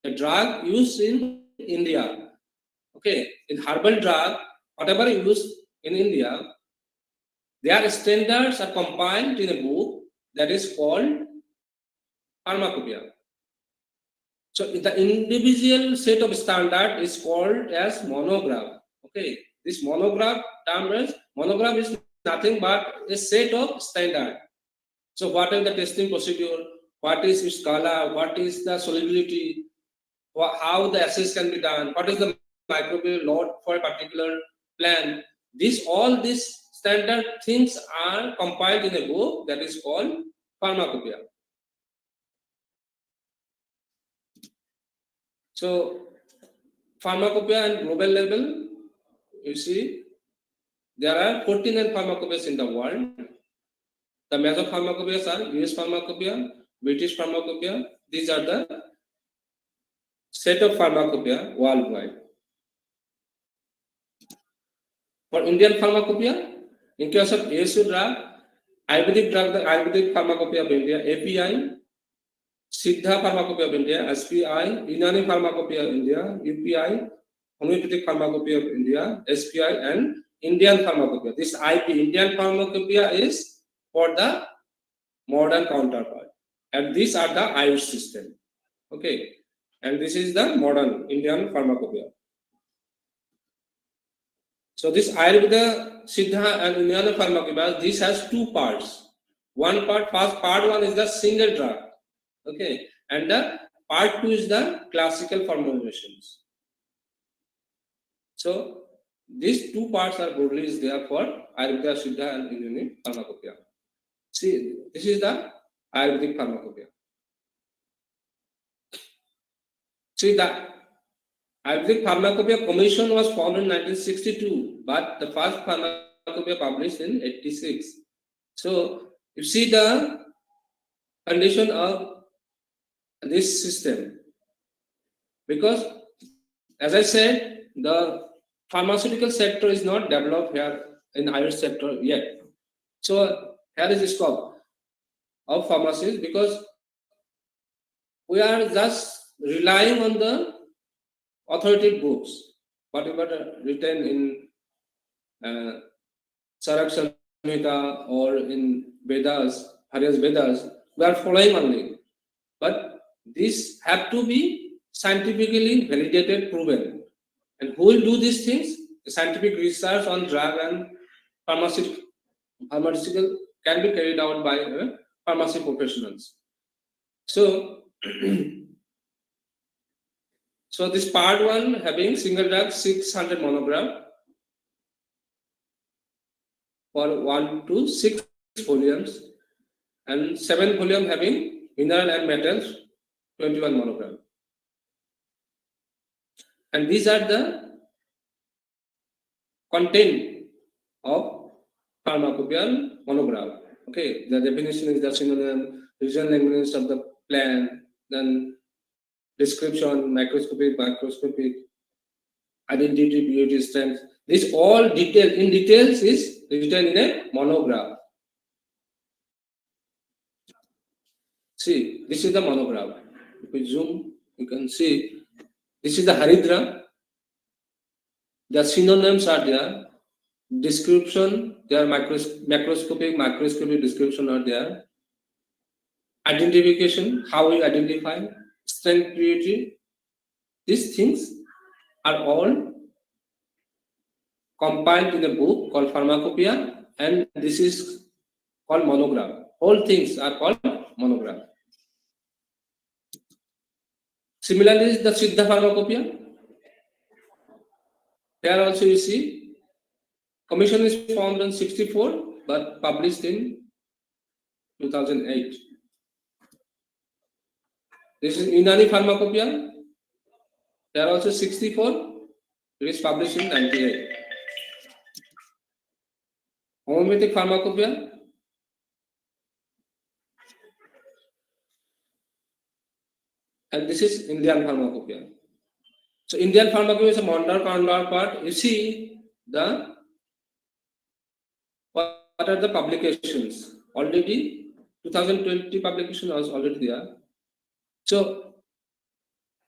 a drug used in India. Okay, in herbal drug, whatever used in India, their standards are compiled in a book that is called Pharmacopoeia. So the individual set of standard is called as monograph. Okay, this monograph term is nothing but a set of standard. So what is the testing procedure? What is its color? What is the solubility? How the assays can be done? What is the microbial load for a particular plant? All these standard things are compiled in a book that is called Pharmacopoeia. So Pharmacopoeia and global level, you see, there are 49 pharmacopoeias in the world. The major pharmacopoeias are US Pharmacopoeia, British Pharmacopoeia. These are the set of pharmacopoeia worldwide. For Indian Pharmacopoeia, in case of ASU drug, Ayurvedic drug, the Ayurvedic Pharmacopoeia of India, API, Siddha Pharmacopoeia of India, SPI, Unani Pharmacopoeia of India, UPI, Homeopathic Pharmacopoeia of India, SPI, and Indian Pharmacopoeia. This IP, Indian Pharmacopoeia, is for the modern counterpart. And these are the AYUSH system. Okay. And this is the modern Indian Pharmacopoeia. So this Ayurveda, Siddha, and Unani Pharmacopoeia, this has two parts. One part, part one is the single drug. Okay. And the part two is the classical formulations. So these two parts are broadly is there for Ayurveda, Siddha, and Unani Pharmacopoeia. See, this is the Ayurvedic Pharmacopoeia. See, the Ayurvedic Pharmacopoeia Commission was formed in 1962, but the first Pharmacopoeia published in 86. So you see the condition of this system, because as I said, the pharmaceutical sector is not developed here in AYUSH sector yet. So here is the scope of pharmacies, because we are just relying on the authoritative books, whatever written in Charak Samhita or in Vedas, various Vedas, we are following only. But these have to be scientifically validated, proven. And who will do these things? The scientific research on drug and pharmaceutical can be carried out by pharmacy professionals. So, so this part one having single drug 600 monogram for 1 to 6 volumes, and 7 volume having mineral and metals 21 monogram. And these are the content of pharmacopoeia monograph. Okay, the definition is the synonym, regional language of the plant, then description, microscopic, identity, purity, strength. This all detail in details is written in a monograph. See, this is the monograph. If we zoom, you can see this is the Haridra. The synonyms are there. Description, there are macroscopic, microscopic description are there. Identification, how we identify, strength, purity. These things are all compiled in a book called Pharmacopoeia, and this is called monograph. All things are called monograph. Similarly, the Siddha Pharmacopoeia. Here also you see, commission is formed in 64, but published in 2008. This is Unani Pharmacopoeia. Here also 64, it is published in 98. Homeopathic Pharmacopoeia. And this is Indian Pharmacopoeia. So Indian Pharmacopoeia is a modern counterpart. You see the what are the publications? Already 2020 publication was already there. So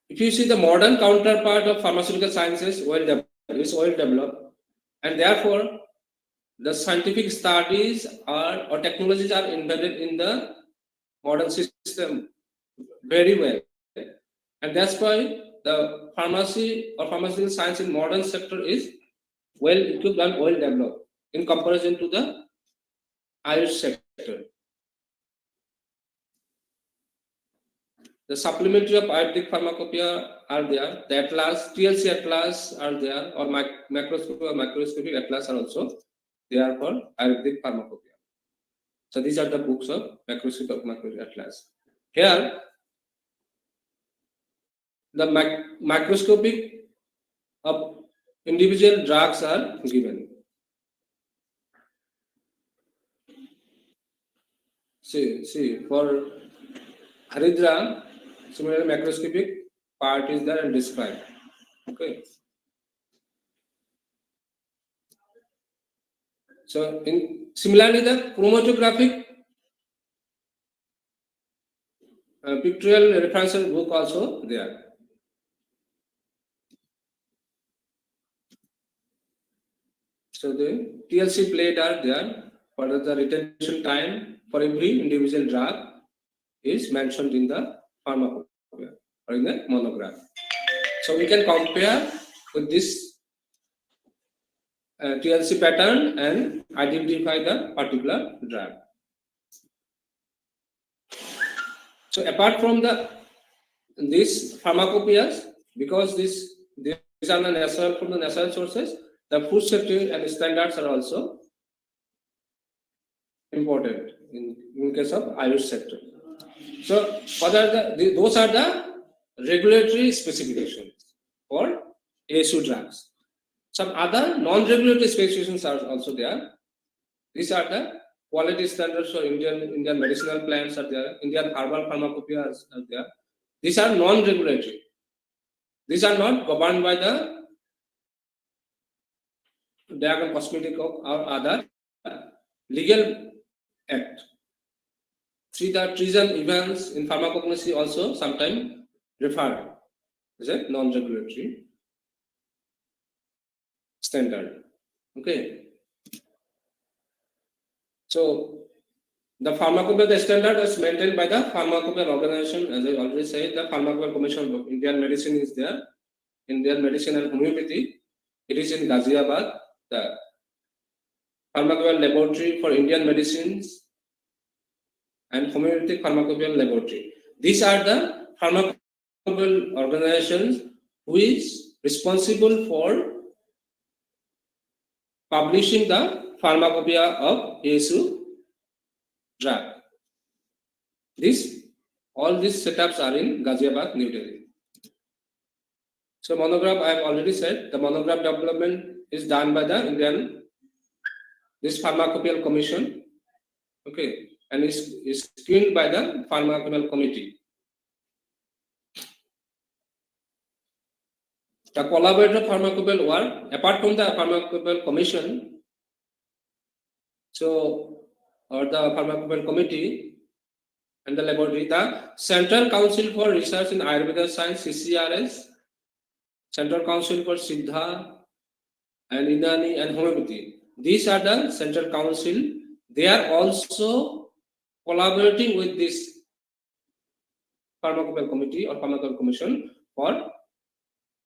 if you see the modern counterpart of pharmaceutical sciences, is well developed, and therefore the scientific studies or technologies are embedded in the modern system very well. And that's why the pharmacy or pharmaceutical science in modern sector is well equipped and well developed in comparison to the AYUSH sector. The supplementary of Ayurvedic Pharmacopoeia are there. The atlas, TLC atlas are there, or macroscopic or microscopic atlas are also there for Ayurvedic Pharmacopoeia. So these are the books of macroscopic atlas. Here, the microscopic of individual drugs are given. See, for Haridra, similar macroscopic part is there and described. Okay. So similarly, the chromatographic pictorial reference book also there. So the TLC plate are there for the retention time for every individual drug is mentioned in the pharmacopoeia or in the monogram. So we can compare with this TLC pattern and identify the particular drug. So apart from these pharmacopoeias, because these are from the natural sources, the food safety and standards are also important in case of AYUSH sector. So what are those are the regulatory specifications for ASU drugs. Some other non-regulatory specifications are also there. These are the quality standards for Indian medicinal plants are there. Indian herbal pharmacopoeias are there. These are non-regulatory. These are not governed by the Drug and Cosmetic or other legal act. See the treason events in pharmacognosy also sometimes referred as a non-regulatory standard. Okay. So the pharmacopoeia standard is maintained by the Pharmacopoeia organization. As I already said, the Pharmacopoeia Commission of Indian Medicine is there. Indian Medicine and Homeopathy. It is in Ghaziabad. The Pharmacopoeia Laboratory for Indian Medicines and Homeopathic Pharmacopoeia Laboratory. These are the pharmacopoeia organizations who is responsible for publishing the pharmacopoeia of ASU drug. All these setups are in Ghaziabad, New Delhi. So monogram, I have already said, the monogram development is done by the this Pharmacopoeia Commission, okay, and is screened by the Pharmacopoeia Committee. The collaborative pharmacopoeia work, apart from the Pharmacopoeia Commission, or the Pharmacopoeia Committee and the laboratory, the Central Council for Research in Ayurvedic Science, CCRS, Central Council for Siddha and Unani and Homeopathy. These are the Central Council. They are also collaborating with this Pharmacopoeia Committee or Pharmacopoeia Commission for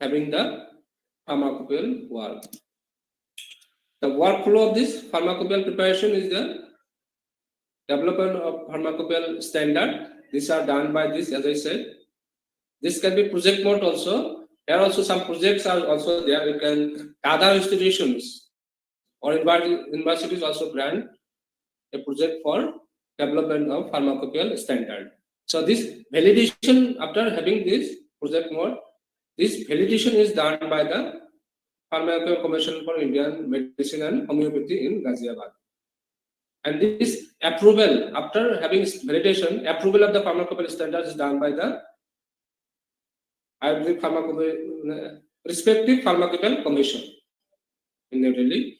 having the pharmacopoeia work. The workflow of this pharmacopoeia preparation is the development of pharmacopoeia standard. These are done by this, as I said. This can be project mode also. Here also some projects are also there. You can other institutions or universities also grant a project for development of pharmacopoeia standard. So this validation, after having this project mode, this validation is done by the Pharmacopoeia Commission for Indian Medicine and Homeopathy in Ghaziabad. And this approval, after having validation, approval of the pharmacopoeia standards is done by the Ayurvedic Pharmacopoeia, respective Pharmacopoeia Commission in New Delhi,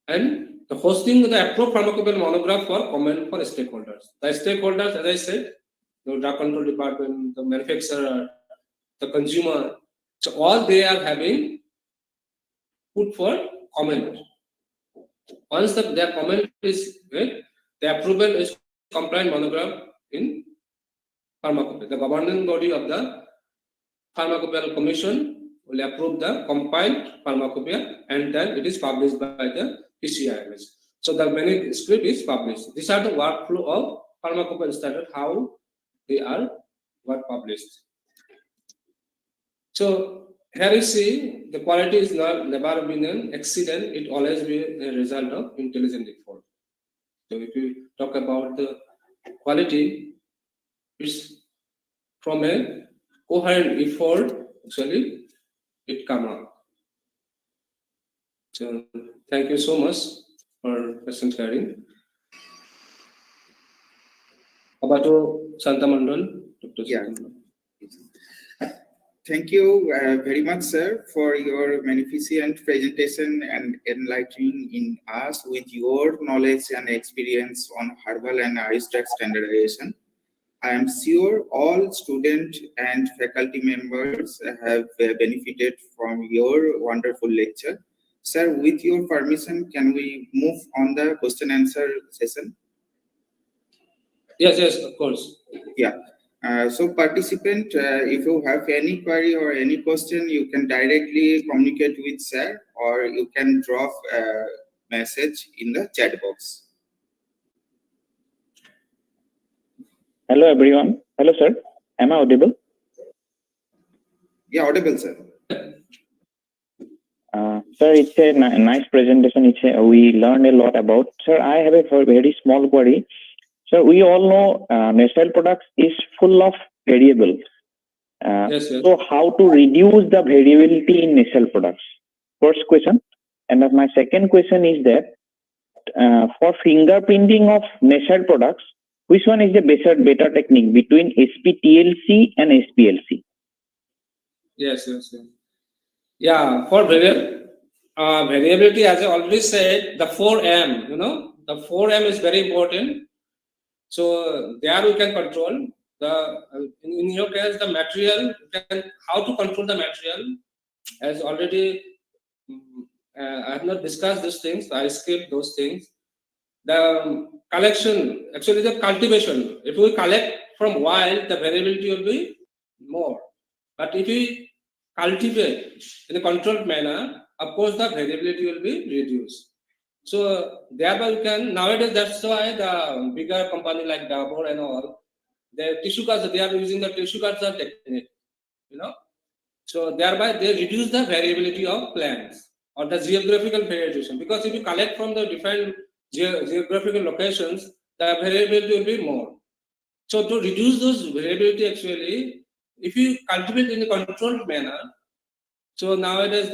and the hosting the approved pharmacopoeia monograph for comment for stakeholders. The stakeholders, as I said, the drug control department, the manufacturer, the consumer, so all they are having put for comment. Once their comment is made, the approval is compliant monograph in pharmacopoeia. The governing body of the Pharmacopoeia Commission will approve the compiled pharmacopoeia and then it is published by the PCIMS. So the manuscript is published. These are the workflow of pharmacopoeia standard, how they were published. So here you see the quality is never been an accident, it always be a result of intelligent effort. So if you talk about the quality, it's from a coherent effort, actually, it come out. So thank you so much for patient hearing. About Santa Mandal, Dr. Yeah. Thank you very much, sir, for your magnificent presentation and enlightening in us with your knowledge and experience on herbal and AYUSH drug standardization. I am sure all students and faculty members have benefited from your wonderful lecture. Sir, with your permission, can we move on the question answer session? Yes, of course. Yeah. So participant, if you have any query or any question, you can directly communicate with sir, or you can drop a message in the chat box. Hello everyone. Hello sir. Am I audible? Yeah, audible, sir. Sir, it's a nice presentation. We learned a lot about. Sir, I have a very small query. So we all know natural products is full of variable. Yes. So how to reduce the variability in natural products? First question. And my second question is that for fingerprinting of natural products, which one is the better technique between SPTLC and SPLC? Yes. Yeah, for variability, as I already said, the 4M, the 4M is very important. So there we can control in your case, the material, how to control the material. As already, I have not discussed these things, I skipped those things. The collection, actually the cultivation, if we collect from wild, the variability will be more. But if we cultivate in a controlled manner, of course the variability will be reduced. So thereby we can, nowadays that's why the bigger company like Dabur and all, the tissue culture, they are using the tissue culture technique, So thereby they reduce the variability of plants or the geographical variation, because if you collect from the different geographical locations, the variability will be more. So to reduce those variability, actually, if you cultivate in a controlled manner, so nowadays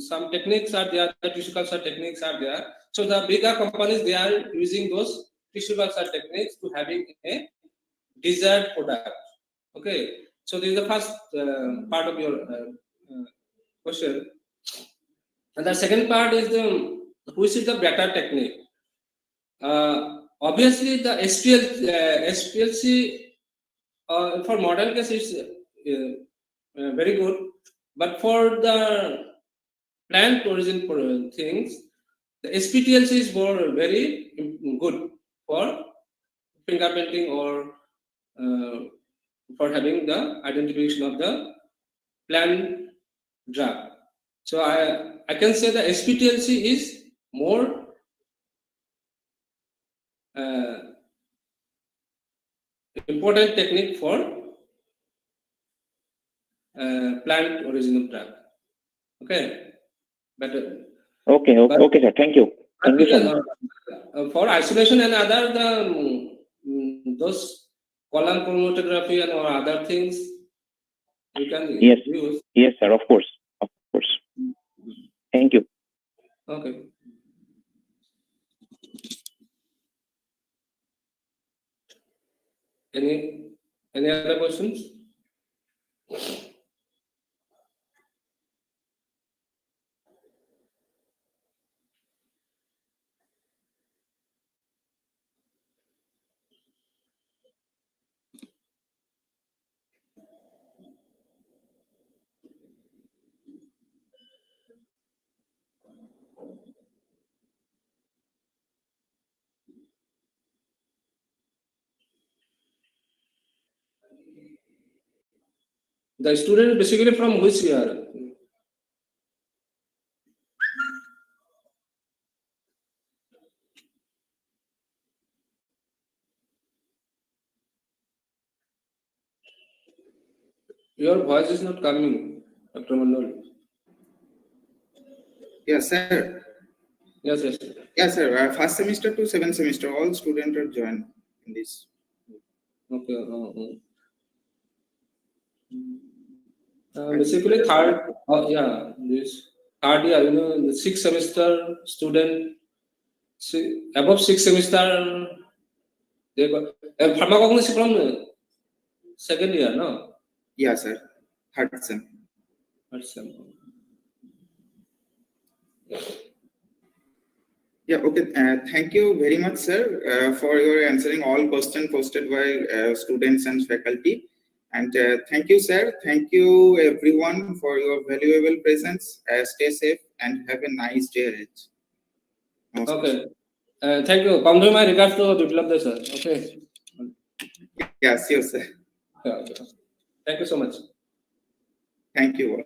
some techniques are there, the tissue culture techniques are there. So the bigger companies, they are using those tissue culture techniques to having a desired product. Okay, so this is the first part of your question. And the second part is which is the better technique. Obviously, the SPLC for modern case is very good, but for the plant origin things, the SPTLC is very good for fingerprinting or for having the identification of the plant drug. So I can say the SPTLC is more important technique for plant origin of drug. Okay, but okay, sir. Thank you. Thank you so much. For isolation and other those column chromatography and or other things you can use. Yes, sir. Of course. Thank you. Okay. Any other questions? The student basically from which year? Your voice is not coming, Dr. Mandal. Yes, sir. Yes. Yes, sir. First semester to 7th semester, all students are joined in this. Okay. Basically third, this third year, the 6th semester student, above 6th semester, they got pharmacognostic from 2nd year, no? Yeah, sir. third sem. Yeah, okay. Thank you very much, sir, for your answering all questions posted by students and faculty. And thank you, sir. Thank you, everyone, for your valuable presence. Stay safe and have a nice day ahead. Okay. Thank you. Convey my regards to Biplab, sir. Okay. Yes, yes, sir. Yeah, okay. Thank you so much. Thank you all.